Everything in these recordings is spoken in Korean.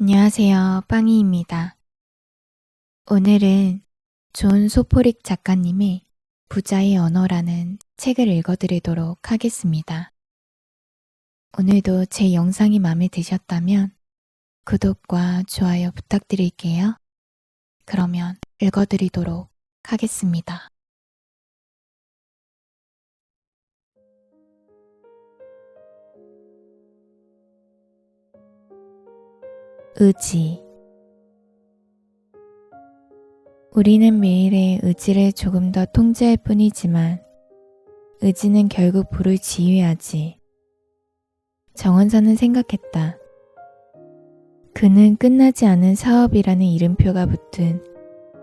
안녕하세요. 빵이입니다. 오늘은 존 소포릭 작가님의 부자의 언어라는 책을 읽어드리도록 하겠습니다. 오늘도 제 영상이 마음에 드셨다면 구독과 좋아요 부탁드릴게요. 그러면 읽어드리도록 하겠습니다. 의지. 우리는 매일의 의지를 조금 더 통제할 뿐이지만 의지는 결국 불을 지휘하지. 정원사는 생각했다. 그는 끝나지 않은 사업이라는 이름표가 붙은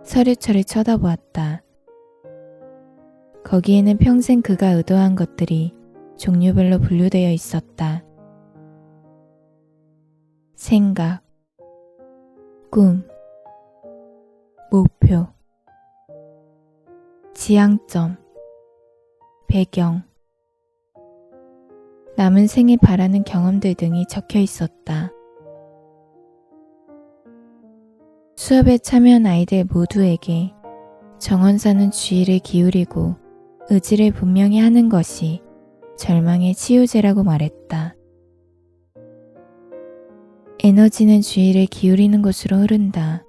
서류철을 쳐다보았다. 거기에는 평생 그가 의도한 것들이 종류별로 분류되어 있었다. 생각, 꿈, 목표, 지향점, 배경, 남은 생에 바라는 경험들 등이 적혀 있었다. 수업에 참여한 아이들 모두에게 정원사는 주의를 기울이고 의지를 분명히 하는 것이 절망의 치유제라고 말했다. 에너지는 주의를 기울이는 곳으로 흐른다.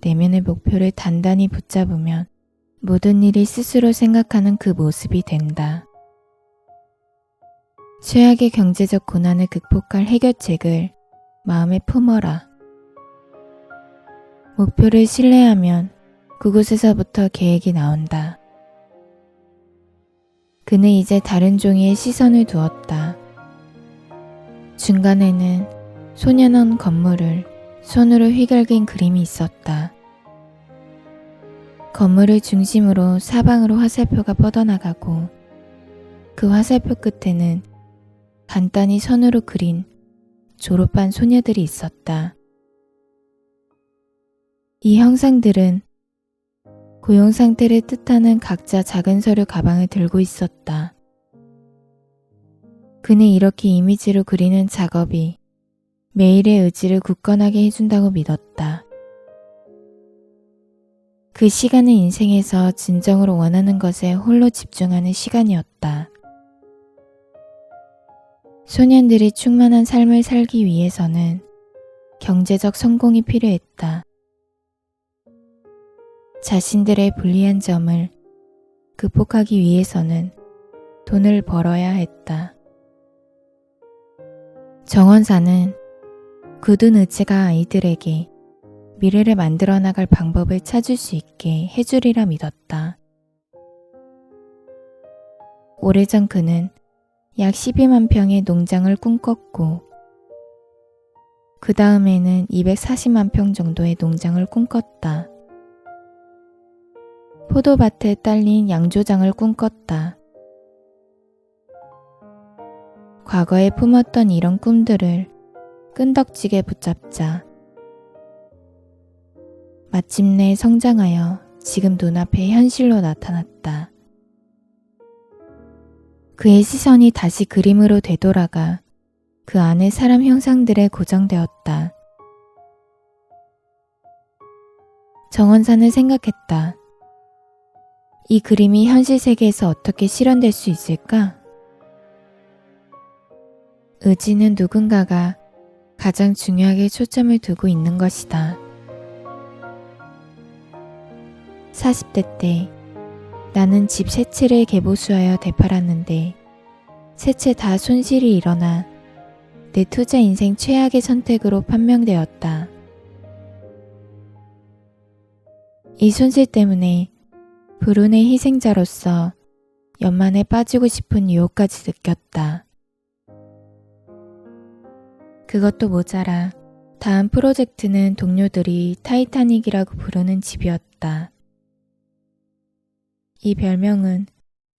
내면의 목표를 단단히 붙잡으면 모든 일이 스스로 생각하는 그 모습이 된다. 최악의 경제적 고난을 극복할 해결책을 마음에 품어라. 목표를 신뢰하면 그곳에서부터 계획이 나온다. 그는 이제 다른 종이에 시선을 두었다. 중간에는 소년원 건물을 손으로 휘갈긴 그림이 있었다. 건물을 중심으로 사방으로 화살표가 뻗어나가고 그 화살표 끝에는 간단히 선으로 그린 졸업반 소녀들이 있었다. 이 형상들은 고용 상태를 뜻하는 각자 작은 서류 가방을 들고 있었다. 그는 이렇게 이미지로 그리는 작업이 매일의 의지를 굳건하게 해준다고 믿었다. 그 시간은 인생에서 진정으로 원하는 것에 홀로 집중하는 시간이었다. 소년들이 충만한 삶을 살기 위해서는 경제적 성공이 필요했다. 자신들의 불리한 점을 극복하기 위해서는 돈을 벌어야 했다. 정원사는 굳은 의지가 아이들에게 미래를 만들어 나갈 방법을 찾을 수 있게 해주리라 믿었다. 오래전 그는 약 12만 평의 농장을 꿈꿨고 그 다음에는 240만 평 정도의 농장을 꿈꿨다. 포도밭에 딸린 양조장을 꿈꿨다. 과거에 품었던 이런 꿈들을 끈덕지게 붙잡자 마침내 성장하여 지금 눈앞에 현실로 나타났다. 그의 시선이 다시 그림으로 되돌아가 그 안에 사람 형상들에 고정되었다. 정원사는 생각했다. 이 그림이 현실 세계에서 어떻게 실현될 수 있을까? 의지는 누군가가 가장 중요하게 초점을 두고 있는 것이다. 40대 때 나는 집 3채를 개보수하여 되팔았는데 3채 다 손실이 일어나 내 투자 인생 최악의 선택으로 판명되었다. 이 손실 때문에 불운의 희생자로서 연만에 빠지고 싶은 유혹까지 느꼈다. 그것도 모자라 다음 프로젝트는 동료들이 타이타닉이라고 부르는 집이었다. 이 별명은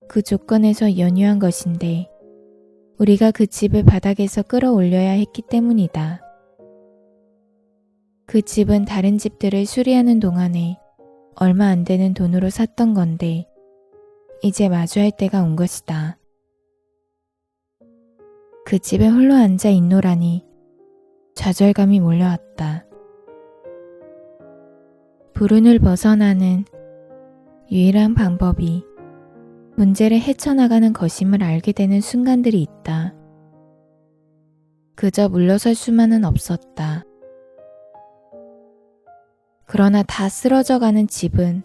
그 조건에서 연유한 것인데 우리가 그 집을 바닥에서 끌어올려야 했기 때문이다. 그 집은 다른 집들을 수리하는 동안에 얼마 안 되는 돈으로 샀던 건데 이제 마주할 때가 온 것이다. 그 집에 홀로 앉아 있노라니 좌절감이 몰려왔다. 불운을 벗어나는 유일한 방법이 문제를 헤쳐나가는 것임을 알게 되는 순간들이 있다. 그저 물러설 수만은 없었다. 그러나 다 쓰러져가는 집은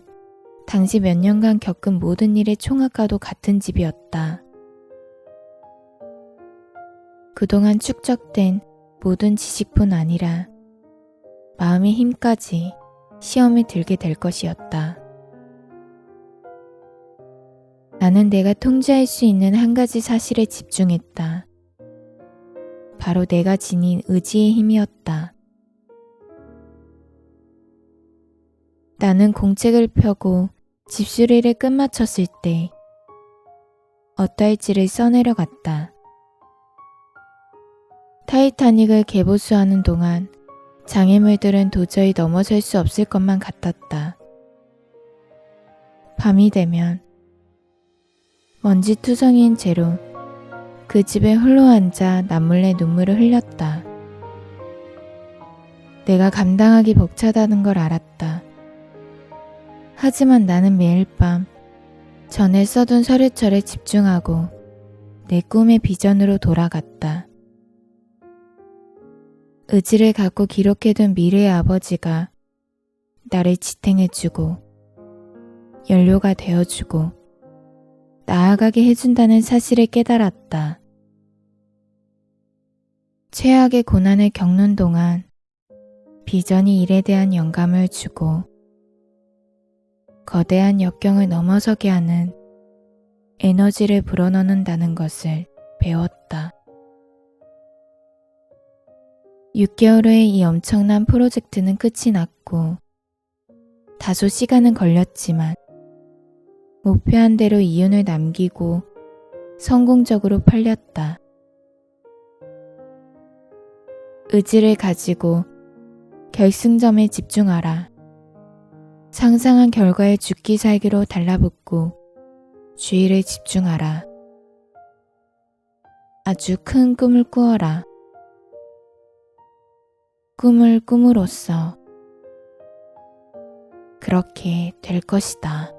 당시 몇 년간 겪은 모든 일의 총합과도 같은 집이었다. 그동안 축적된 모든 지식뿐 아니라 마음의 힘까지 시험에 들게 될 것이었다. 나는 내가 통제할 수 있는 한 가지 사실에 집중했다. 바로 내가 지닌 의지의 힘이었다. 나는 공책을 펴고 집수리를 끝마쳤을 때 어떠할지를 써내려갔다. 타이타닉을 개보수하는 동안 장애물들은 도저히 넘어설 수 없을 것만 같았다. 밤이 되면 먼지투성이인 채로 그 집에 홀로 앉아 남몰래 눈물을 흘렸다. 내가 감당하기 벅차다는 걸 알았다. 하지만 나는 매일 밤 전에 써둔 서류철에 집중하고 내 꿈의 비전으로 돌아갔다. 의지를 갖고 기록해둔 미래의 아버지가 나를 지탱해주고 연료가 되어주고 나아가게 해준다는 사실을 깨달았다. 최악의 고난을 겪는 동안 비전이 일에 대한 영감을 주고 거대한 역경을 넘어서게 하는 에너지를 불어넣는다는 것을 배웠다. 6개월 후에 이 엄청난 프로젝트는 끝이 났고 다소 시간은 걸렸지만 목표한 대로 이윤을 남기고 성공적으로 팔렸다. 의지를 가지고 결승점에 집중하라. 상상한 결과에 죽기 살기로 달라붙고 주의를 집중하라. 아주 큰 꿈을 꾸어라. 꿈을 꿈으로써 그렇게 될 것이다.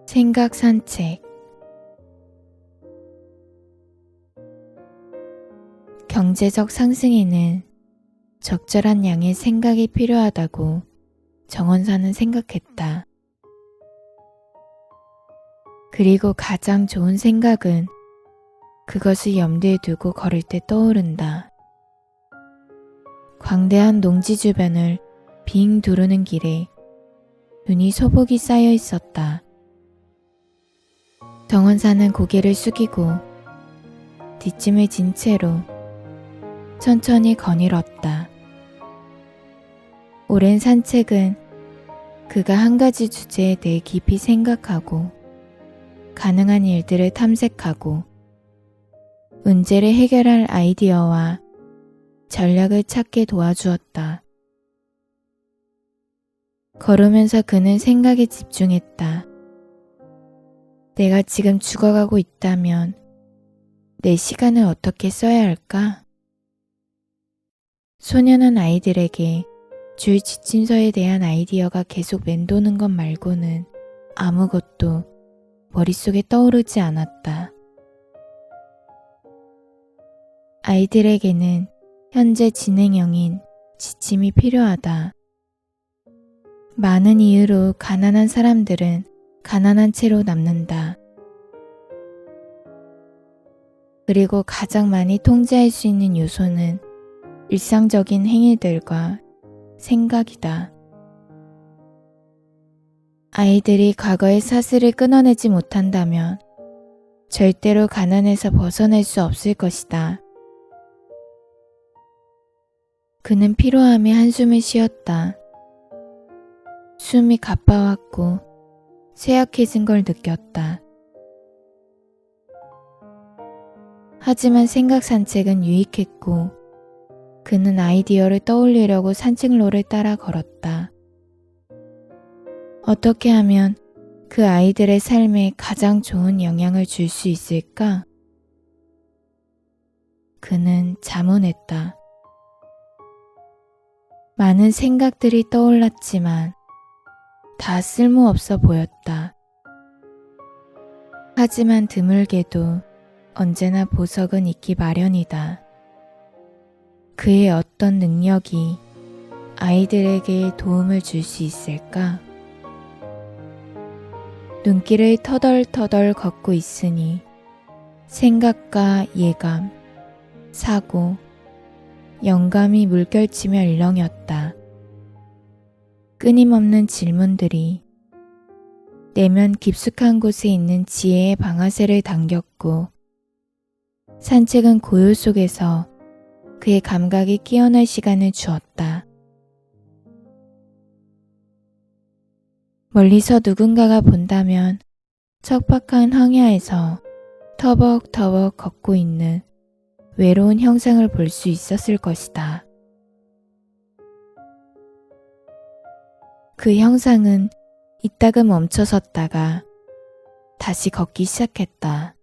생각 산책. 경제적 상승에는 적절한 양의 생각이 필요하다고 정원사는 생각했다. 그리고 가장 좋은 생각은 그것을 염두에 두고 걸을 때 떠오른다. 광대한 농지 주변을 빙 두르는 길에 눈이 소복이 쌓여 있었다. 정원사는 고개를 숙이고 뒷짐을 진 채로 천천히 거닐었다. 오랜 산책은 그가 한 가지 주제에 대해 깊이 생각하고 가능한 일들을 탐색하고 문제를 해결할 아이디어와 전략을 찾게 도와주었다. 걸으면서 그는 생각에 집중했다. 내가 지금 죽어가고 있다면 내 시간을 어떻게 써야 할까? 소년은 아이들에게 줄 지침서에 대한 아이디어가 계속 맴도는 것 말고는 아무것도 머릿속에 떠오르지 않았다. 아이들에게는 현재 진행형인 지침이 필요하다. 많은 이유로 가난한 사람들은 가난한 채로 남는다. 그리고 가장 많이 통제할 수 있는 요소는 일상적인 행위들과 생각이다. 아이들이 과거의 사슬을 끊어내지 못한다면 절대로 가난에서 벗어날 수 없을 것이다. 그는 피로함에 한숨을 쉬었다. 숨이 가빠왔고 쇠약해진 걸 느꼈다. 하지만 생각 산책은 유익했고 그는 아이디어를 떠올리려고 산책로를 따라 걸었다. 어떻게 하면 그 아이들의 삶에 가장 좋은 영향을 줄 수 있을까? 그는 자문했다. 많은 생각들이 떠올랐지만 다 쓸모없어 보였다. 하지만 드물게도 언제나 보석은 있기 마련이다. 그의 어떤 능력이 아이들에게 도움을 줄 수 있을까? 눈길을 터덜터덜 걷고 있으니 생각과 예감, 사고, 영감이 물결치며 일렁였다. 끊임없는 질문들이 내면 깊숙한 곳에 있는 지혜의 방아쇠를 당겼고 산책은 고요 속에서 그의 감각이 깨어날 시간을 주었다. 멀리서 누군가가 본다면 척박한 황야에서 터벅터벅 걷고 있는 외로운 형상을 볼 수 있었을 것이다. 그 형상은 이따금 멈춰섰다가 다시 걷기 시작했다.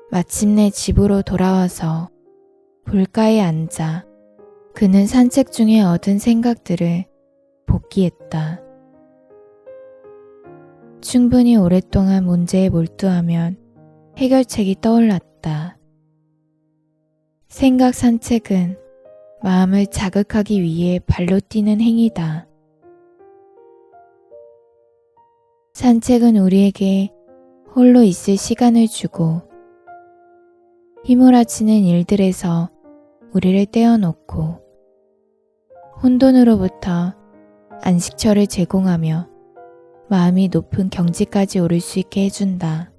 마침내 집으로 돌아와서 불가에 앉아 그는 산책 중에 얻은 생각들을 복기했다. 충분히 오랫동안 문제에 몰두하면 해결책이 떠올랐다. 생각 산책은 마음을 자극하기 위해 발로 뛰는 행위다. 산책은 우리에게 홀로 있을 시간을 주고 휘몰아치는 일들에서 우리를 떼어놓고 혼돈으로부터 안식처를 제공하며 마음이 높은 경지까지 오를 수 있게 해준다.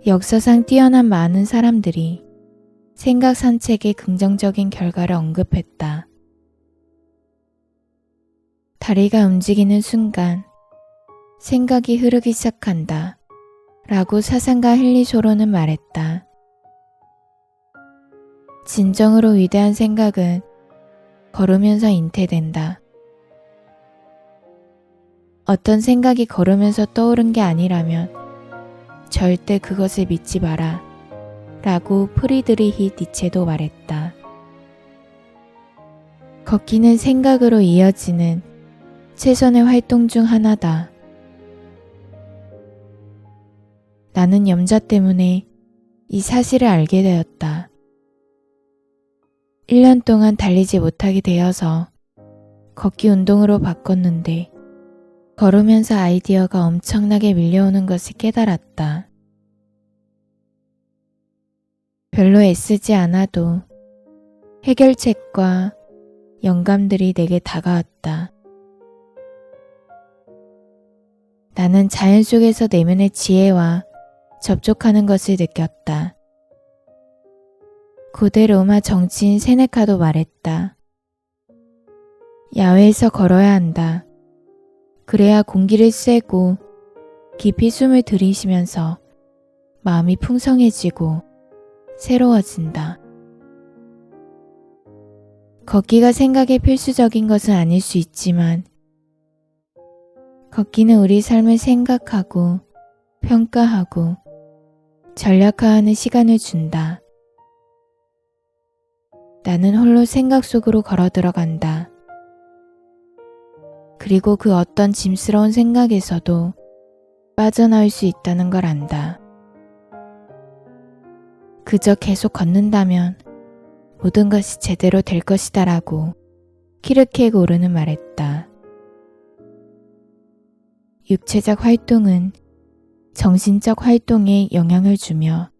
역사상 뛰어난 많은 사람들이 생각 산책의 긍정적인 결과를 언급했다. 다리가 움직이는 순간 생각이 흐르기 시작한다 라고 사상가 헨리 소로는 말했다. 진정으로 위대한 생각은 걸으면서 잉태된다. 어떤 생각이 걸으면서 떠오른 게 아니라면 절대 그것을 믿지 마라 라고 프리드리히 니체도 말했다. 걷기는 생각으로 이어지는 최선의 활동 중 하나다. 나는 염좌 때문에 이 사실을 알게 되었다. 1년 동안 달리지 못하게 되어서 걷기 운동으로 바꿨는데 걸으면서 아이디어가 엄청나게 밀려오는 것을 깨달았다. 별로 애쓰지 않아도 해결책과 영감들이 내게 다가왔다. 나는 자연 속에서 내면의 지혜와 접촉하는 것을 느꼈다. 고대 로마 정치인 세네카도 말했다. 야외에서 걸어야 한다. 그래야 공기를 쐬고 깊이 숨을 들이쉬면서 마음이 풍성해지고 새로워진다. 걷기가 생각에 필수적인 것은 아닐 수 있지만 걷기는 우리 삶을 생각하고 평가하고 전략화하는 시간을 준다. 나는 홀로 생각 속으로 걸어 들어간다. 그리고 그 어떤 짐스러운 생각에서도 빠져나올 수 있다는 걸 안다. 그저 계속 걷는다면 모든 것이 제대로 될 것이다 라고 키르케고르는 말했다. 육체적 활동은 정신적 활동에 영향을 주며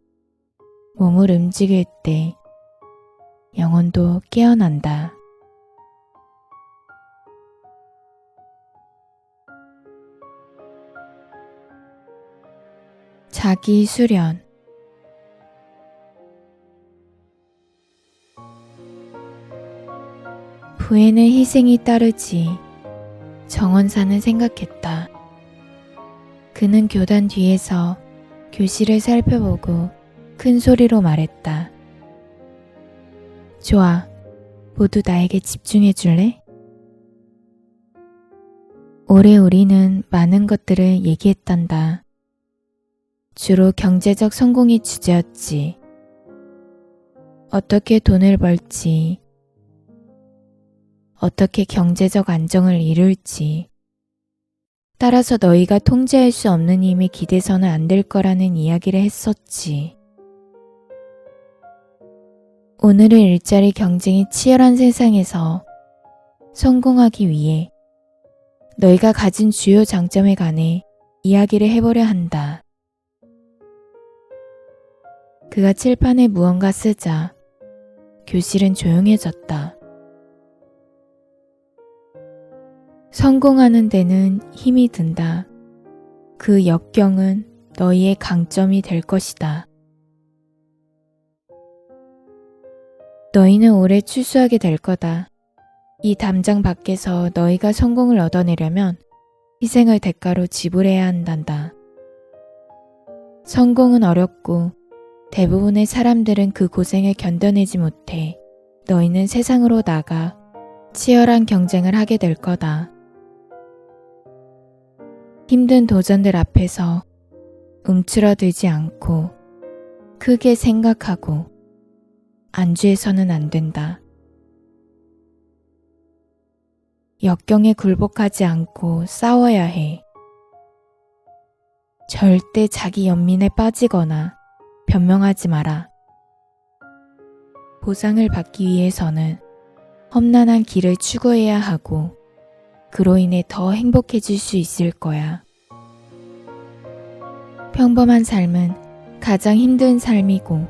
몸을 움직일 때 영혼도 깨어난다. 자기 수련. 부에는 희생이 따르지. 정원사는 생각했다. 그는 교단 뒤에서 교실을 살펴보고 큰 소리로 말했다. 좋아, 모두 나에게 집중해 줄래? 올해 우리는 많은 것들을 얘기했단다. 주로 경제적 성공이 주제였지. 어떻게 돈을 벌지, 어떻게 경제적 안정을 이룰지, 따라서 너희가 통제할 수 없는 힘에 기대서는 안 될 거라는 이야기를 했었지. 오늘의 일자리 경쟁이 치열한 세상에서 성공하기 위해 너희가 가진 주요 장점에 관해 이야기를 해보려 한다. 그가 칠판에 무언가 쓰자 교실은 조용해졌다. 성공하는 데는 힘이 든다. 그 역경은 너희의 강점이 될 것이다. 너희는 올해 출소하게 될 거다. 이 담장 밖에서 너희가 성공을 얻어내려면 희생을 대가로 지불해야 한단다. 성공은 어렵고 대부분의 사람들은 그 고생을 견뎌내지 못해 너희는 세상으로 나가 치열한 경쟁을 하게 될 거다. 힘든 도전들 앞에서 움츠러들지 않고 크게 생각하고 안주해서는 안 된다. 역경에 굴복하지 않고 싸워야 해. 절대 자기 연민에 빠지거나 변명하지 마라. 보상을 받기 위해서는 험난한 길을 추구해야 하고 그로 인해 더 행복해질 수 있을 거야. 평범한 삶은 가장 힘든 삶이고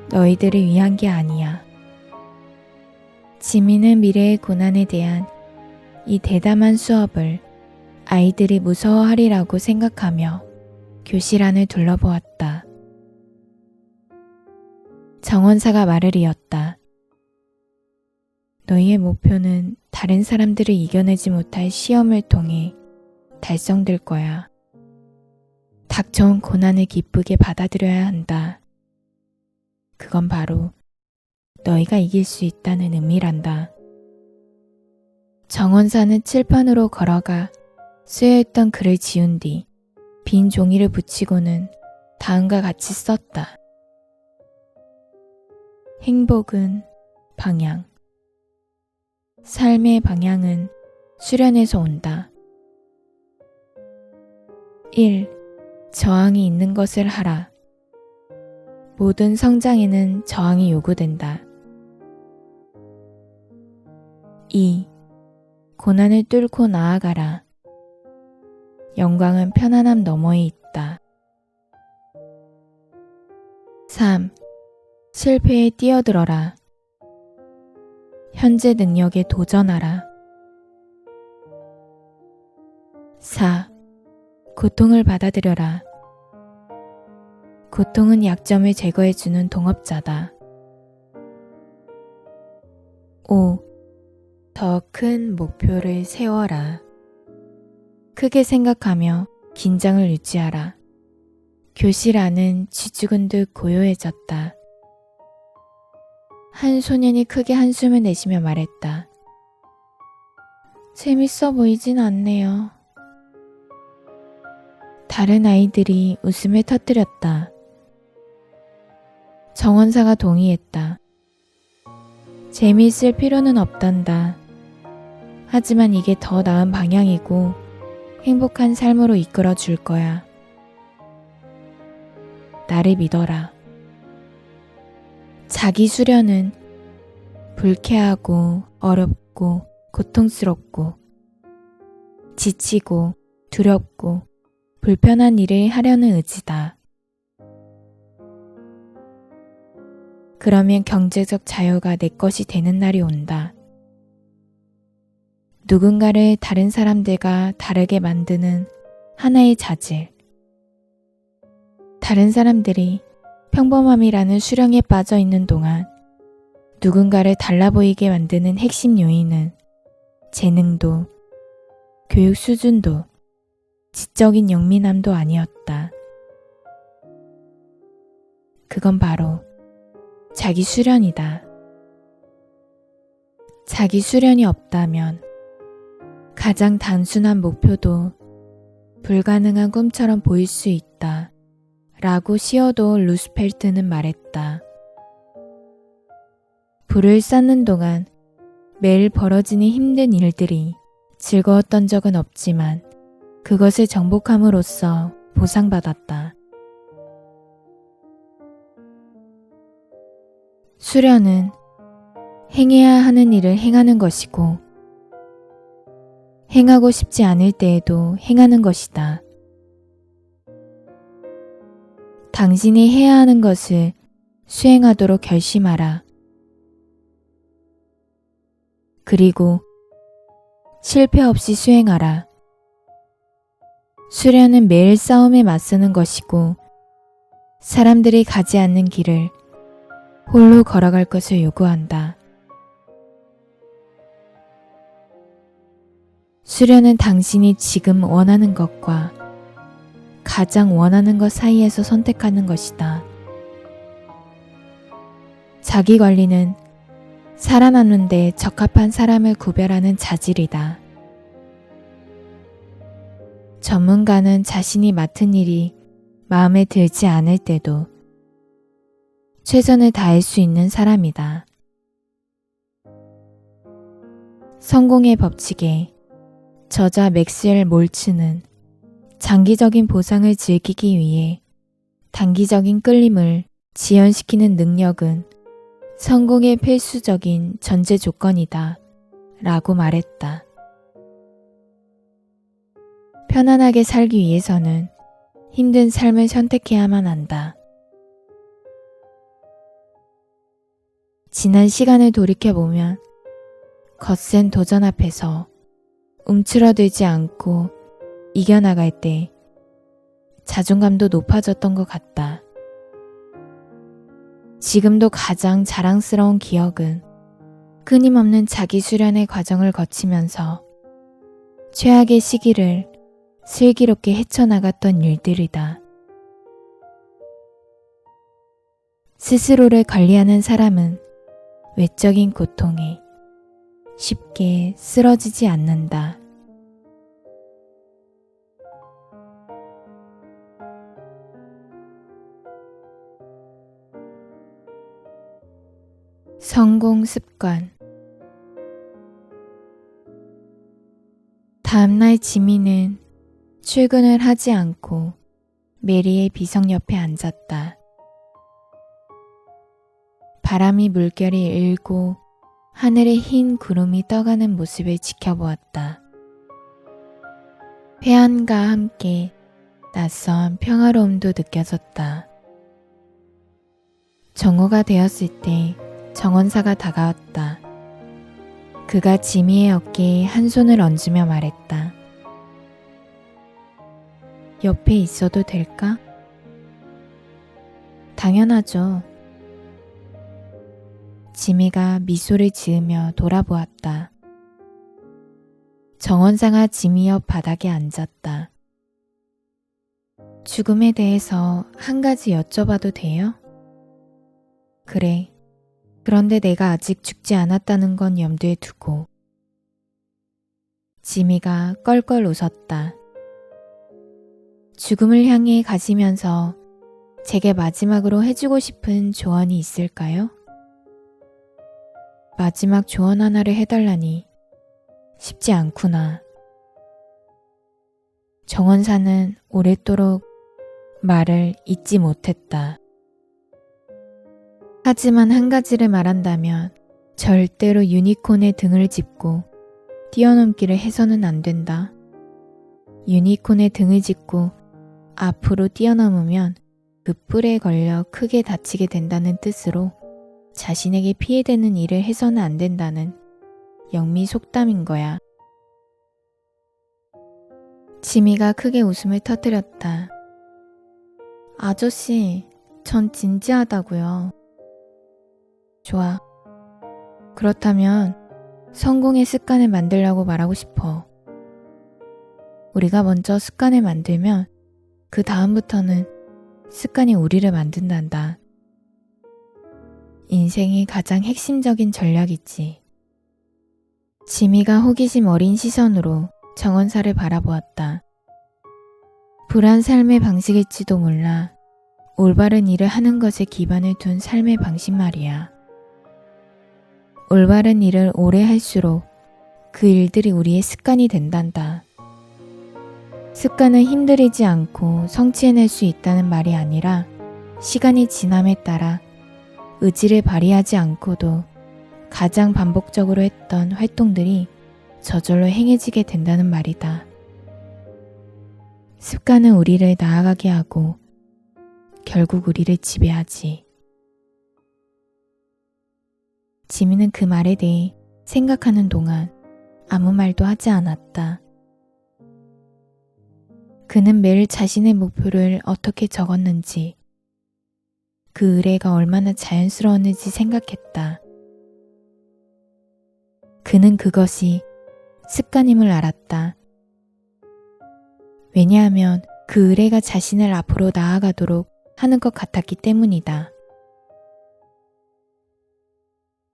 너희들을 위한 게 아니야. 지민은 미래의 고난에 대한 이 대담한 수업을 아이들이 무서워하리라고 생각하며 교실 안을 둘러보았다. 정원사가 말을 이었다. 너희의 목표는 다른 사람들을 이겨내지 못할 시험을 통해 달성될 거야. 닥쳐온 고난을 기쁘게 받아들여야 한다. 그건 바로 너희가 이길 수 있다는 의미란다. 정원사는 칠판으로 걸어가 쓰여있던 글을 지운 뒤 빈 종이를 붙이고는 다음과 같이 썼다. 행복은 방향. 삶의 방향은 수련에서 온다. 1. 저항이 있는 것을 하라. 모든 성장에는 저항이 요구된다. 2. 고난을 뚫고 나아가라. 영광은 편안함 너머에 있다. 3. 실패에 뛰어들어라. 현재 능력에 도전하라. 4. 고통을 받아들여라. 고통은 약점을 제거해주는 동업자다. 5. 더 큰 목표를 세워라. 크게 생각하며 긴장을 유지하라. 교실 안은 쥐죽은 듯 고요해졌다. 한 소년이 크게 한숨을 내쉬며 말했다. 재밌어 보이진 않네요. 다른 아이들이 웃음을 터뜨렸다. 정원사가 동의했다. 재미있을 필요는 없단다. 하지만 이게 더 나은 방향이고 행복한 삶으로 이끌어 줄 거야. 나를 믿어라. 자기 수련은 불쾌하고 어렵고 고통스럽고 지치고 두렵고 불편한 일을 하려는 의지다. 그러면 경제적 자유가 내 것이 되는 날이 온다. 누군가를 다른 사람들과 다르게 만드는 하나의 자질. 다른 사람들이 평범함이라는 수령에 빠져 있는 동안 누군가를 달라 보이게 만드는 핵심 요인은 재능도, 교육 수준도, 지적인 영민함도 아니었다. 그건 바로 자기 수련이다. 자기 수련이 없다면 가장 단순한 목표도 불가능한 꿈처럼 보일 수 있다. 라고 시어도 루스펠트는 말했다. 불을 쌓는 동안 매일 벌어지는 힘든 일들이 즐거웠던 적은 없지만 그것을 정복함으로써 보상받았다. 수련은 행해야 하는 일을 행하는 것이고 행하고 싶지 않을 때에도 행하는 것이다. 당신이 해야 하는 것을 수행하도록 결심하라. 그리고 실패 없이 수행하라. 수련은 매일 싸움에 맞서는 것이고 사람들이 가지 않는 길을 홀로 걸어갈 것을 요구한다. 수련은 당신이 지금 원하는 것과 가장 원하는 것 사이에서 선택하는 것이다. 자기 관리는 살아남는 데 적합한 사람을 구별하는 자질이다. 전문가는 자신이 맡은 일이 마음에 들지 않을 때도 최선을 다할 수 있는 사람이다. 성공의 법칙에 저자 맥스웰 몰츠는 장기적인 보상을 즐기기 위해 단기적인 끌림을 지연시키는 능력은 성공의 필수적인 전제 조건이다 라고 말했다. 편안하게 살기 위해서는 힘든 삶을 선택해야만 한다. 지난 시간을 돌이켜보면 거센 도전 앞에서 움츠러들지 않고 이겨나갈 때 자존감도 높아졌던 것 같다. 지금도 가장 자랑스러운 기억은 끊임없는 자기 수련의 과정을 거치면서 최악의 시기를 슬기롭게 헤쳐나갔던 일들이다. 스스로를 관리하는 사람은 외적인 고통에 쉽게 쓰러지지 않는다. 성공 습관. 다음날 지미는 출근을 하지 않고 메리의 비석 옆에 앉았다. 바람이 물결이 일고 하늘에 흰 구름이 떠가는 모습을 지켜보았다. 회한과 함께 낯선 평화로움도 느껴졌다. 정오가 되었을 때 정원사가 다가왔다. 그가 지미의 어깨에 한 손을 얹으며 말했다. 옆에 있어도 될까? 당연하죠. 지미가 미소를 지으며 돌아보았다. 정원사가 지미 옆 바닥에 앉았다. 죽음에 대해서 한 가지 여쭤봐도 돼요? 그래. 그런데 내가 아직 죽지 않았다는 건 염두에 두고. 지미가 껄껄 웃었다. 죽음을 향해 가시면서 제게 마지막으로 해주고 싶은 조언이 있을까요? 마지막 조언 하나를 해달라니 쉽지 않구나. 정원사는 오랫도록 말을 잇지 못했다. 하지만 한 가지를 말한다면 절대로 유니콘의 등을 짚고 뛰어넘기를 해서는 안 된다. 유니콘의 등을 짚고 앞으로 뛰어넘으면 그 뿔에 걸려 크게 다치게 된다는 뜻으로 자신에게 피해되는 일을 해서는 안 된다는 영미 속담인 거야. 지미가 크게 웃음을 터뜨렸다. 아저씨, 전 진지하다고요. 좋아. 그렇다면 성공의 습관을 만들라고 말하고 싶어. 우리가 먼저 습관을 만들면 그 다음부터는 습관이 우리를 만든단다. 인생의 가장 핵심적인 전략이지. 지미가 호기심 어린 시선으로 정원사를 바라보았다. 불안 삶의 방식일지도 몰라. 올바른 일을 하는 것에 기반을 둔 삶의 방식 말이야. 올바른 일을 오래 할수록 그 일들이 우리의 습관이 된단다. 습관은 힘들이지 않고 성취해낼 수 있다는 말이 아니라 시간이 지남에 따라 의지를 발휘하지 않고도 가장 반복적으로 했던 활동들이 저절로 행해지게 된다는 말이다. 습관은 우리를 나아가게 하고 결국 우리를 지배하지. 지미는 그 말에 대해 생각하는 동안 아무 말도 하지 않았다. 그는 매일 자신의 목표를 어떻게 적었는지, 그 의뢰가 얼마나 자연스러웠는지 생각했다. 그는 그것이 습관임을 알았다. 왜냐하면 그 의뢰가 자신을 앞으로 나아가도록 하는 것 같았기 때문이다.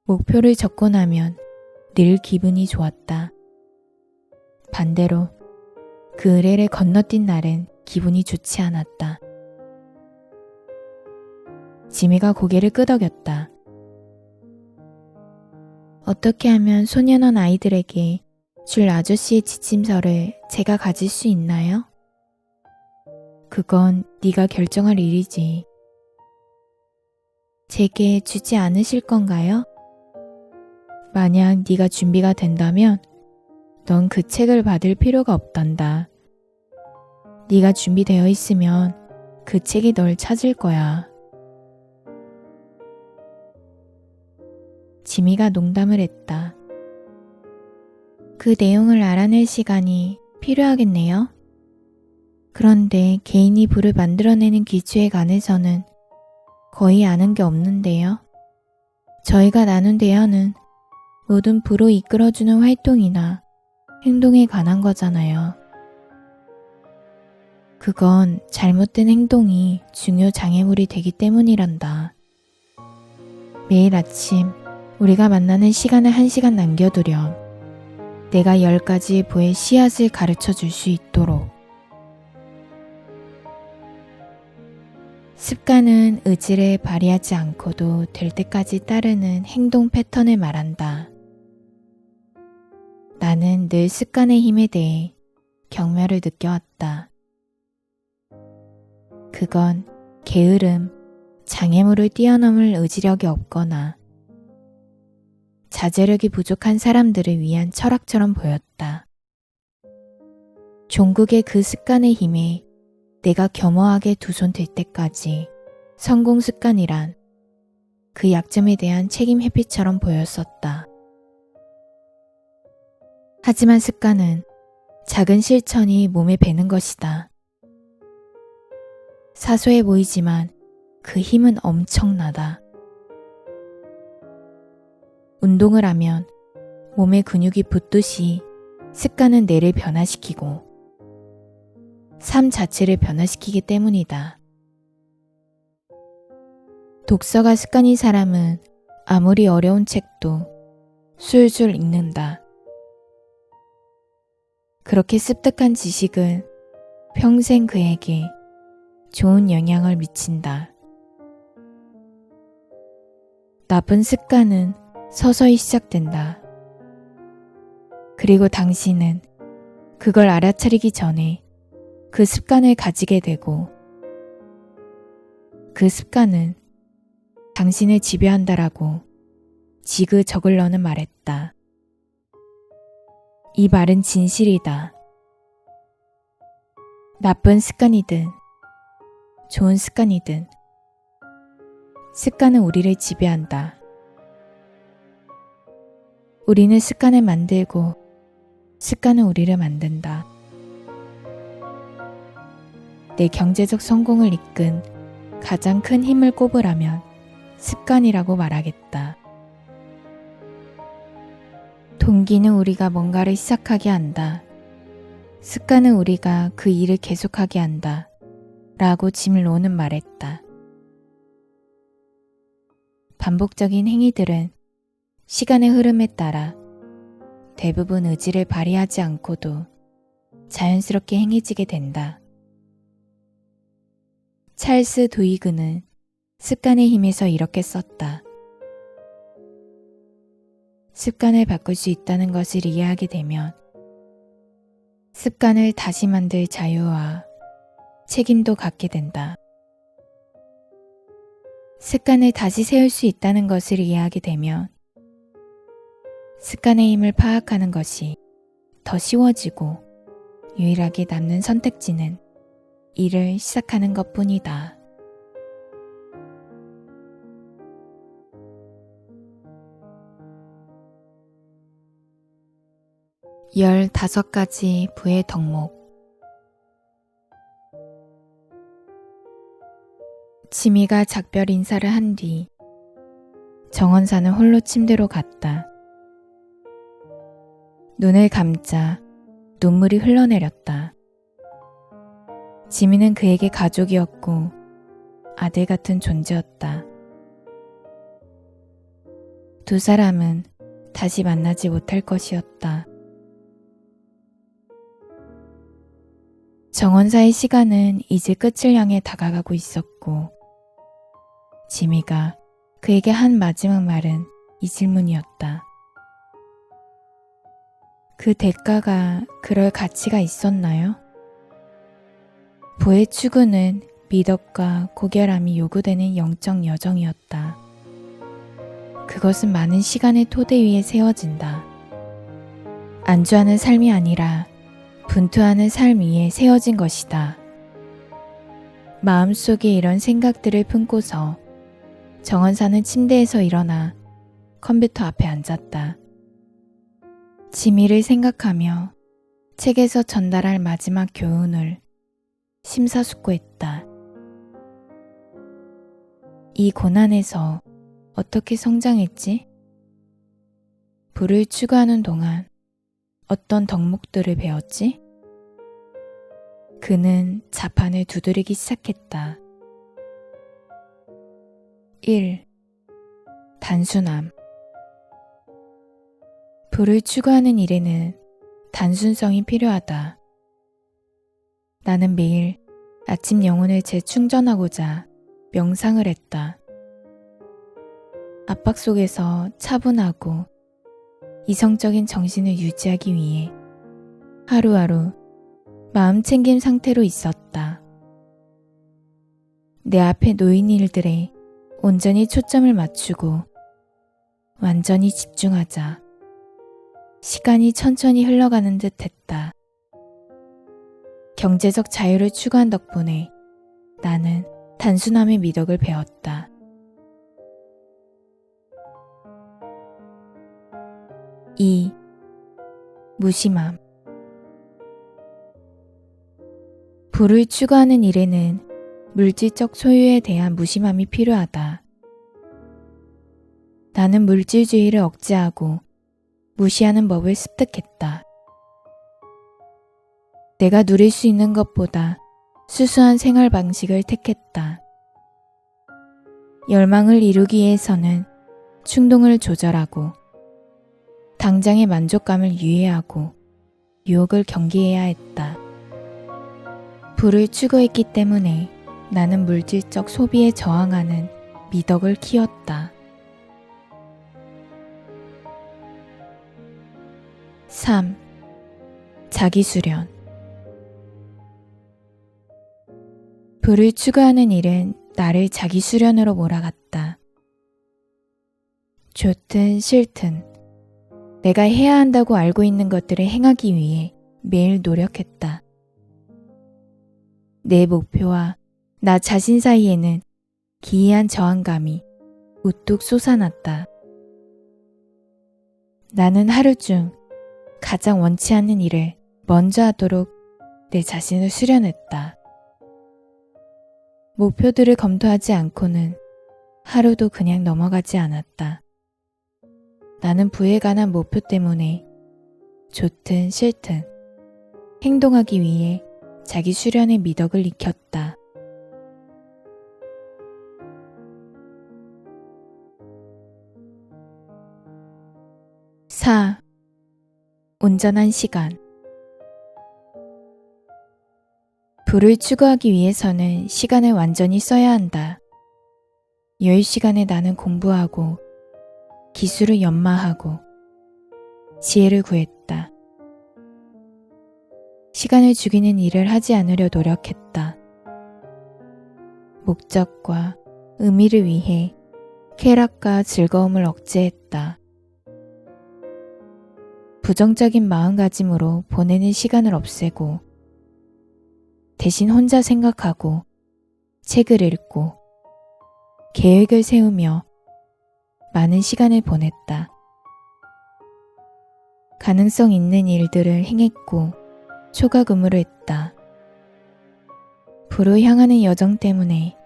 목표를 적고 나면 늘 기분이 좋았다. 반대로 그 의뢰를 건너뛴 날은 기분이 좋지 않았다. 지미가 고개를 끄덕였다. 어떻게 하면 소년원 아이들에게 줄 아저씨의 지침서를 제가 가질 수 있나요? 그건 네가 결정할 일이지. 제게 주지 않으실 건가요? 만약 네가 준비가 된다면 넌 그 책을 받을 필요가 없단다. 네가 준비되어 있으면 그 책이 널 찾을 거야. 지미가 농담을 했다. 그 내용을 알아낼 시간이 필요하겠네요. 그런데 개인이 불을 만들어내는 기초에 관해서는 거의 아는 게 없는데요. 저희가 나눈 대화는 모든 불을 이끌어주는 활동이나 행동에 관한 거잖아요. 그건 잘못된 행동이 중요 장애물이 되기 때문이란다. 매일 아침 우리가 만나는 시간을 1시간 남겨두렴. 내가 10가지의 부의 씨앗을 가르쳐 줄 수 있도록. 습관은 의지를 발휘하지 않고도 될 때까지 따르는 행동 패턴을 말한다. 나는 늘 습관의 힘에 대해 경멸을 느껴왔다. 그건 게으름, 장애물을 뛰어넘을 의지력이 없거나 자제력이 부족한 사람들을 위한 철학처럼 보였다. 종국의 그 습관의 힘에 내가 겸허하게 두 손 댈 때까지 성공 습관이란 그 약점에 대한 책임 회피처럼 보였었다. 하지만 습관은 작은 실천이 몸에 배는 것이다. 사소해 보이지만 그 힘은 엄청나다. 운동을 하면 몸의 근육이 붙듯이 습관은 뇌를 변화시키고 삶 자체를 변화시키기 때문이다. 독서가 습관인 사람은 아무리 어려운 책도 술술 읽는다. 그렇게 습득한 지식은 평생 그에게 좋은 영향을 미친다. 나쁜 습관은 서서히 시작된다. 그리고 당신은 그걸 알아차리기 전에 그 습관을 가지게 되고 그 습관은 당신을 지배한다라고 지그저글러는 말했다. 이 말은 진실이다. 나쁜 습관이든 좋은 습관이든 습관은 우리를 지배한다. 우리는 습관을 만들고 습관은 우리를 만든다. 내 경제적 성공을 이끈 가장 큰 힘을 꼽으라면 습관이라고 말하겠다. 동기는 우리가 뭔가를 시작하게 한다. 습관은 우리가 그 일을 계속하게 한다. 라고 짐 로는 말했다. 반복적인 행위들은 시간의 흐름에 따라 대부분 의지를 발휘하지 않고도 자연스럽게 행해지게 된다. 찰스 도이그는 습관의 힘에서 이렇게 썼다. 습관을 바꿀 수 있다는 것을 이해하게 되면 습관을 다시 만들 자유와 책임도 갖게 된다. 습관을 다시 세울 수 있다는 것을 이해하게 되면 습관의 힘을 파악하는 것이 더 쉬워지고 유일하게 남는 선택지는 일을 시작하는 것뿐이다. 15가지 부의 덕목. 지미가 작별 인사를 한 뒤 정원사는 홀로 침대로 갔다. 눈을 감자 눈물이 흘러내렸다. 지미는 그에게 가족이었고 아들 같은 존재였다. 두 사람은 다시 만나지 못할 것이었다. 정원사의 시간은 이제 끝을 향해 다가가고 있었고 지미가 그에게 한 마지막 말은 이 질문이었다. 그 대가가 그럴 가치가 있었나요? 부의 추구는 미덕과 고결함이 요구되는 영적 여정이었다. 그것은 많은 시간의 토대 위에 세워진다. 안주하는 삶이 아니라 분투하는 삶 위에 세워진 것이다. 마음속에 이런 생각들을 품고서 정원사는 침대에서 일어나 컴퓨터 앞에 앉았다. 지미를 생각하며 책에서 전달할 마지막 교훈을 심사숙고했다. 이 고난에서 어떻게 성장했지? 부를 추구하는 동안 어떤 덕목들을 배웠지? 그는 자판을 두드리기 시작했다. 1. 단순함. 부를 추구하는 일에는 단순성이 필요하다. 나는 매일 아침 영혼을 재충전하고자 명상을 했다. 압박 속에서 차분하고 이성적인 정신을 유지하기 위해 하루하루 마음챙김 상태로 있었다. 내 앞에 놓인 일들에 온전히 초점을 맞추고 완전히 집중하자 시간이 천천히 흘러가는 듯 했다. 경제적 자유를 추구한 덕분에 나는 단순함의 미덕을 배웠다. 2. 무심함. 부를 추구하는 일에는 물질적 소유에 대한 무심함이 필요하다. 나는 물질주의를 억제하고 무시하는 법을 습득했다. 내가 누릴 수 있는 것보다 수수한 생활 방식을 택했다. 열망을 이루기 위해서는 충동을 조절하고 당장의 만족감을 유예하고 유혹을 경계해야 했다. 부를 추구했기 때문에 나는 물질적 소비에 저항하는 미덕을 키웠다. 3. 자기수련. 부를 추구하는 일은 나를 자기수련으로 몰아갔다. 좋든 싫든 내가 해야 한다고 알고 있는 것들을 행하기 위해 매일 노력했다. 내 목표와 나 자신 사이에는 기이한 저항감이 우뚝 솟아났다. 나는 하루 중 가장 원치 않는 일을 먼저 하도록 내 자신을 수련했다. 목표들을 검토하지 않고는 하루도 그냥 넘어가지 않았다. 나는 부에 관한 목표 때문에 좋든 싫든 행동하기 위해 자기 수련의 미덕을 익혔다. 4. 온전한 시간. 부를 추구하기 위해서는 시간을 완전히 써야 한다. 여유 시간에 나는 공부하고 기술을 연마하고 지혜를 구했다. 시간을 죽이는 일을 하지 않으려 노력했다. 목적과 의미를 위해 쾌락과 즐거움을 억제했다. 부정적인 마음가짐으로 보내는 시간을 없애고 대신 혼자 생각하고 책을 읽고 계획을 세우며 많은 시간을 보냈다. 가능성 있는 일들을 행했고 초각 의무를 했다. 부로 향하는 여정 때문에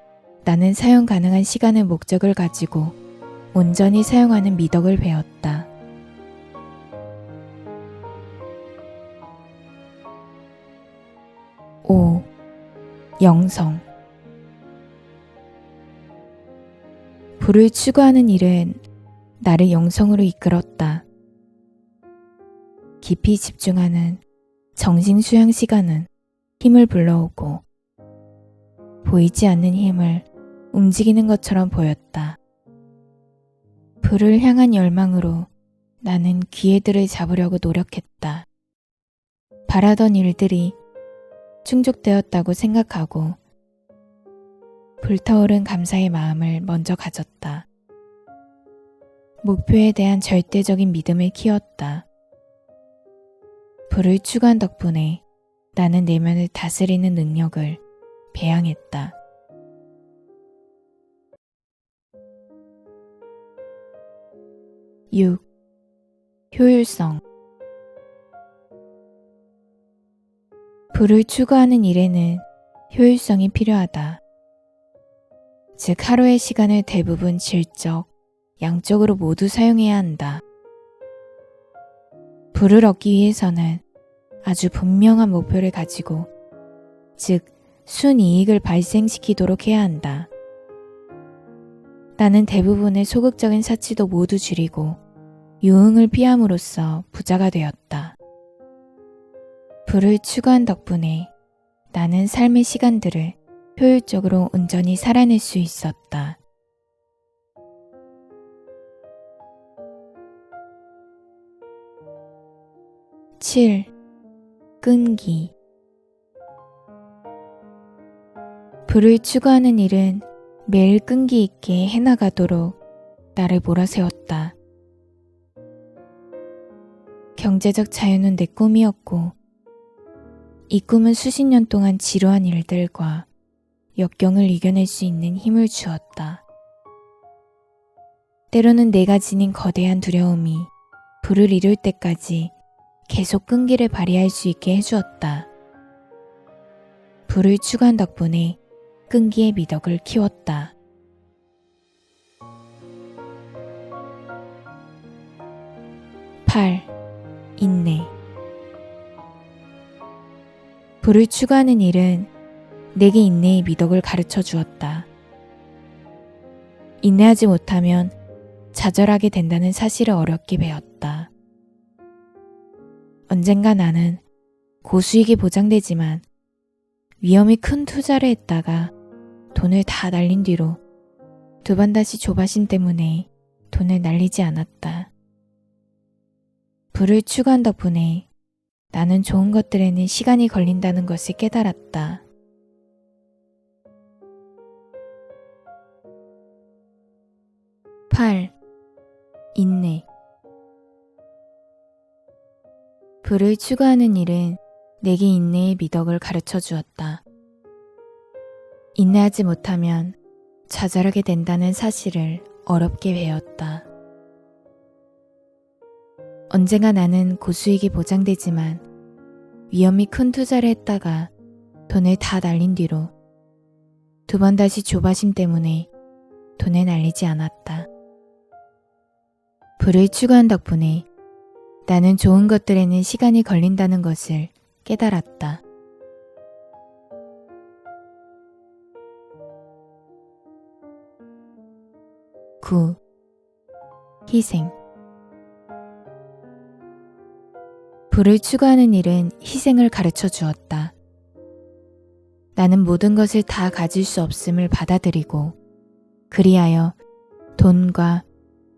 나는 사용 가능한 시간의 목적을 가지고 온전히 사용하는 미덕을 배웠다. 5. 영성. 부를 추구하는 일은 나를 영성으로 이끌었다. 깊이 집중하는 정신 수양 시간은 힘을 불러오고 보이지 않는 힘을 움직이는 것처럼 보였다. 부를 향한 열망으로 나는 기회들을 잡으려고 노력했다. 바라던 일들이 충족되었다고 생각하고 불타오른 감사의 마음을 먼저 가졌다. 목표에 대한 절대적인 믿음을 키웠다. 부를 추구한 덕분에 나는 내면을 다스리는 능력을 배양했다. 6. 효율성. 부를 추구하는 일에는 효율성이 필요하다. 즉 하루의 시간을 대부분 질적, 양적으로 모두 사용해야 한다. 부를 얻기 위해서는 아주 분명한 목표를 가지고, 즉 순이익을 발생시키도록 해야 한다. 나는 대부분의 소극적인 사치도 모두 줄이고 유흥을 피함으로써 부자가 되었다. 부를 추구한 덕분에 나는 삶의 시간들을 효율적으로 온전히 살아낼 수 있었다. 7. 끈기. 부를 추구하는 일은 매일 끈기 있게 해나가도록 나를 몰아세웠다. 경제적 자유는 내 꿈이었고 이 꿈은 수십 년 동안 지루한 일들과 역경을 이겨낼 수 있는 힘을 주었다. 때로는 내가 지닌 거대한 두려움이 부를 이룰 때까지 계속 끈기를 발휘할 수 있게 해주었다. 부를 추구한 덕분에 끈기의 미덕을 키웠다. 8. 인내. 부를 추구하는 일은 내게 인내의 미덕을 가르쳐 주었다. 인내하지 못하면 좌절하게 된다는 사실을 어렵게 배웠다. 언젠가 나는 고수익이 보장되지만 위험이 큰 투자를 했다가 돈을 다 날린 뒤로 두 번 다시 조바심 때문에 돈을 날리지 않았다. 부를 추구한 덕분에 나는 좋은 것들에는 시간이 걸린다는 것을 깨달았다. 8. 인내. 부를 추구하는 일은 내게 인내의 미덕을 가르쳐 주었다. 인내하지 못하면 좌절하게 된다는 사실을 어렵게 배웠다. 언젠가 나는 고수익이 보장되지만 위험이 큰 투자를 했다가 돈을 다 날린 뒤로 두 번 다시 조바심 때문에 돈을 날리지 않았다. 부를 추구한 덕분에 나는 좋은 것들에는 시간이 걸린다는 것을 깨달았다. 9. 희생. 불을 추구하는 일은 희생을 가르쳐 주었다. 나는 모든 것을 다 가질 수 없음을 받아들이고 그리하여 돈과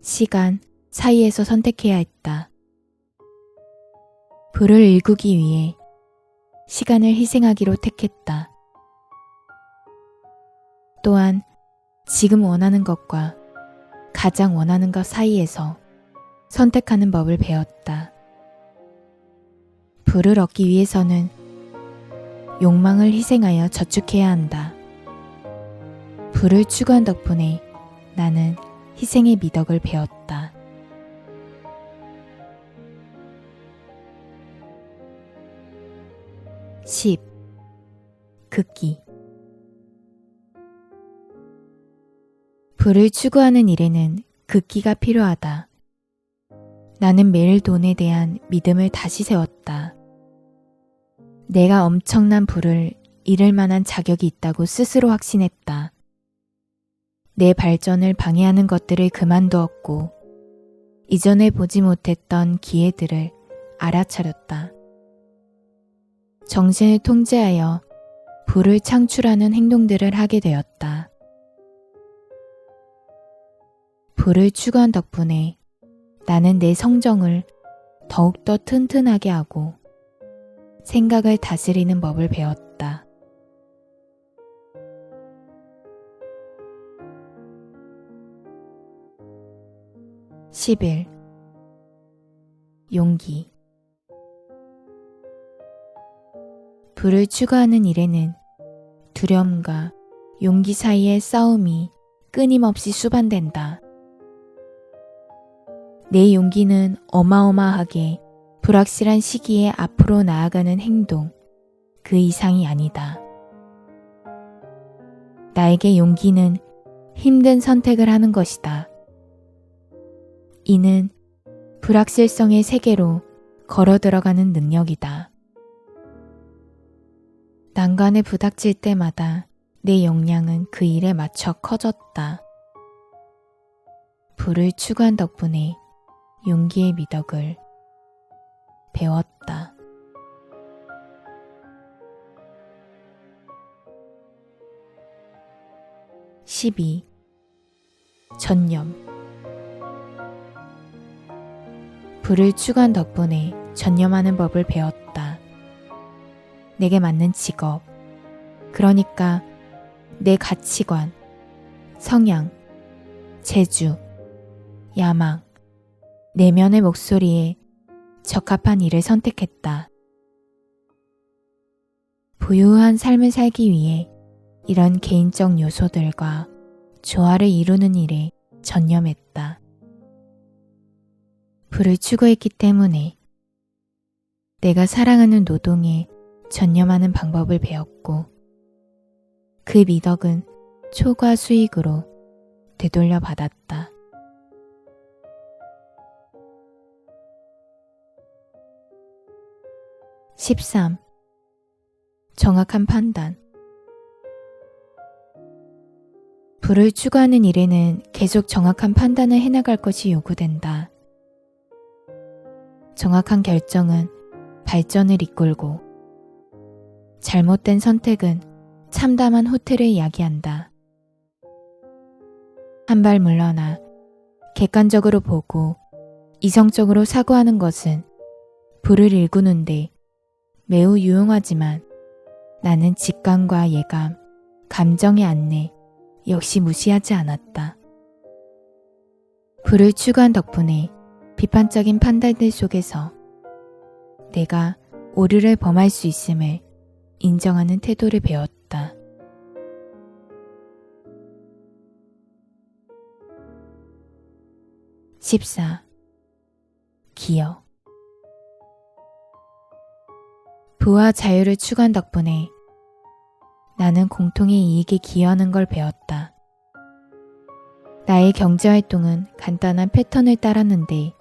시간 사이에서 선택해야 했다. 불을 일구기 위해 시간을 희생하기로 택했다. 또한 지금 원하는 것과 가장 원하는 것 사이에서 선택하는 법을 배웠다. 불을 얻기 위해서는 욕망을 희생하여 저축해야 한다. 불을 추구한 덕분에 나는 희생의 미덕을 배웠다. 10. 극기. 불을 추구하는 일에는 극기가 필요하다. 나는 매일 돈에 대한 믿음을 다시 세웠다. 내가 엄청난 불을 이룰 만한 자격이 있다고 스스로 확신했다. 내 발전을 방해하는 것들을 그만두었고 이전에 보지 못했던 기회들을 알아차렸다. 정신을 통제하여 불을 창출하는 행동들을 하게 되었다. 불을 추구한 덕분에 나는 내 성정을 더욱더 튼튼하게 하고 생각을 다스리는 법을 배웠다. 11. 용기. 불을 추구하는 일에는 두려움과 용기 사이의 싸움이 끊임없이 수반된다. 내 용기는 어마어마하게 불확실한 시기에 앞으로 나아가는 행동, 그 이상이 아니다. 나에게 용기는 힘든 선택을 하는 것이다. 이는 불확실성의 세계로 걸어 들어가는 능력이다. 난관에 부닥칠 때마다 내 역량은 그 일에 맞춰 커졌다. 불을 추구한 덕분에 용기의 미덕을 배웠다. 12. 전념. 불을 추구한 덕분에 전념하는 법을 배웠다. 내게 맞는 직업, 그러니까 내 가치관, 성향, 재주, 야망, 내면의 목소리에 적합한 일을 선택했다. 부유한 삶을 살기 위해 이런 개인적 요소들과 조화를 이루는 일에 전념했다. 불을 추구했기 때문에 내가 사랑하는 노동에 전념하는 방법을 배웠고 그 미덕은 초과 수익으로 되돌려 받았다. 13. 정확한 판단. 불을 추구하는 일에는 계속 정확한 판단을 해나갈 것이 요구된다. 정확한 결정은 발전을 이끌고 잘못된 선택은 참담한 후퇴를 야기한다. 한 발 물러나 객관적으로 보고 이성적으로 사고하는 것은 불을 일구는데 매우 유용하지만 나는 직감과 예감, 감정의 안내 역시 무시하지 않았다. 불을 추구한 덕분에 비판적인 판단들 속에서 내가 오류를 범할 수 있음을 인정하는 태도를 배웠다. 14. 기여. 부와 자유를 추구한 덕분에 나는 공통의 이익에 기여하는 걸 배웠다. 나의 경제활동은 간단한 패턴을 따랐는데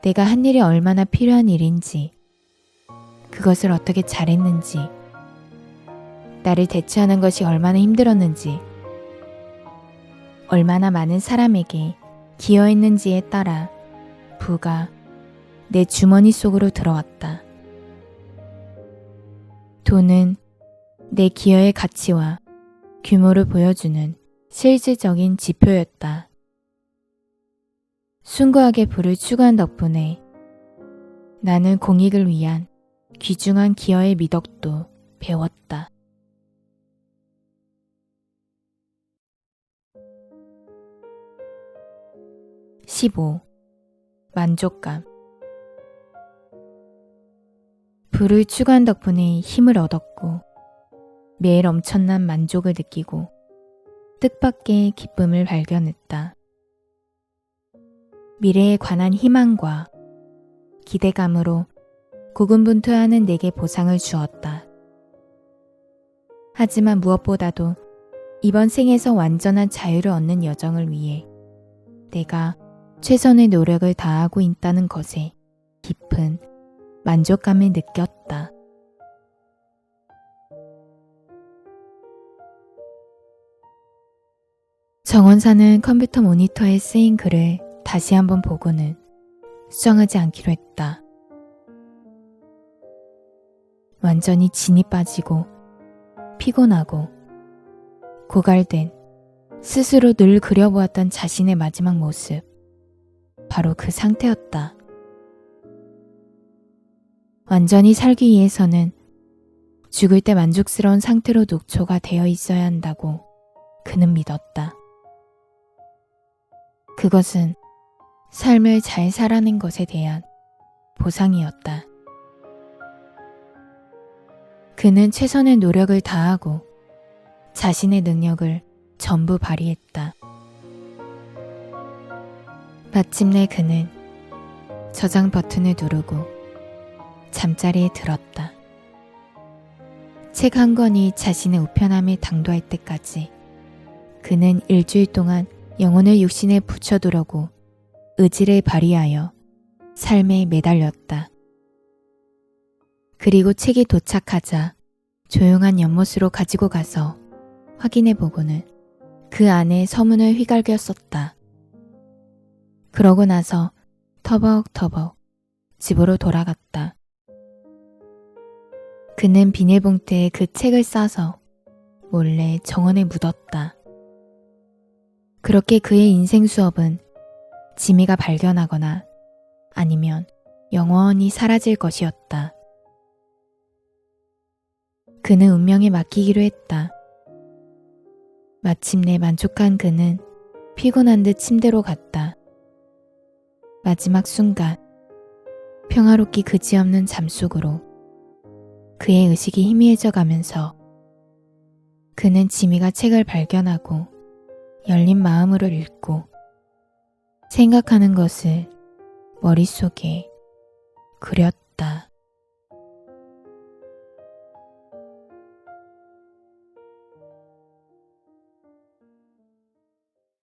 내가 한 일이 얼마나 필요한 일인지, 그것을 어떻게 잘했는지, 나를 대처하는 것이 얼마나 힘들었는지, 얼마나 많은 사람에게 기여했는지에 따라 부가 내 주머니 속으로 들어왔다. 돈은 내 기여의 가치와 규모를 보여주는 실질적인 지표였다. 숭고하게 부를 추구한 덕분에 나는 공익을 위한 귀중한 기여의 미덕도 배웠다. 15. 만족감. 부를 추구한 덕분에 힘을 얻었고 매일 엄청난 만족을 느끼고 뜻밖의 기쁨을 발견했다. 미래에 관한 희망과 기대감으로 고군분투하는 내게 보상을 주었다. 하지만 무엇보다도 이번 생에서 완전한 자유를 얻는 여정을 위해 내가 최선의 노력을 다하고 있다는 것에 깊은 만족감을 느꼈다. 정원사는 컴퓨터 모니터에 쓰인 글을 다시 한번 보고는 수정하지 않기로 했다. 완전히 진이 빠지고 피곤하고 고갈된 스스로 늘 그려보았던 자신의 마지막 모습, 바로 그 상태였다. 완전히 살기 위해서는 죽을 때 만족스러운 상태로 녹초가 되어 있어야 한다고 그는 믿었다. 그것은 삶을 잘 살아낸 것에 대한 보상이었다. 그는 최선의 노력을 다하고 자신의 능력을 전부 발휘했다. 마침내 그는 저장 버튼을 누르고 잠자리에 들었다. 책 한 권이 자신의 우편함에 당도할 때까지 그는 일주일 동안 영혼을 육신에 붙여두려고 의지를 발휘하여 삶에 매달렸다. 그리고 책이 도착하자 조용한 연못으로 가지고 가서 확인해보고는 그 안에 서문을 휘갈겼었다. 그러고 나서 터벅터벅 집으로 돌아갔다. 그는 비닐봉투에 그 책을 싸서 몰래 정원에 묻었다. 그렇게 그의 인생 수업은 지미가 발견하거나 아니면 영원히 사라질 것이었다. 그는 운명에 맡기기로 했다. 마침내 만족한 그는 피곤한 듯 침대로 갔다. 마지막 순간 평화롭기 그지없는 잠속으로 그의 의식이 희미해져 가면서 그는 지미가 책을 발견하고 열린 마음으로 읽고 생각하는 것을 머릿속에 그렸다.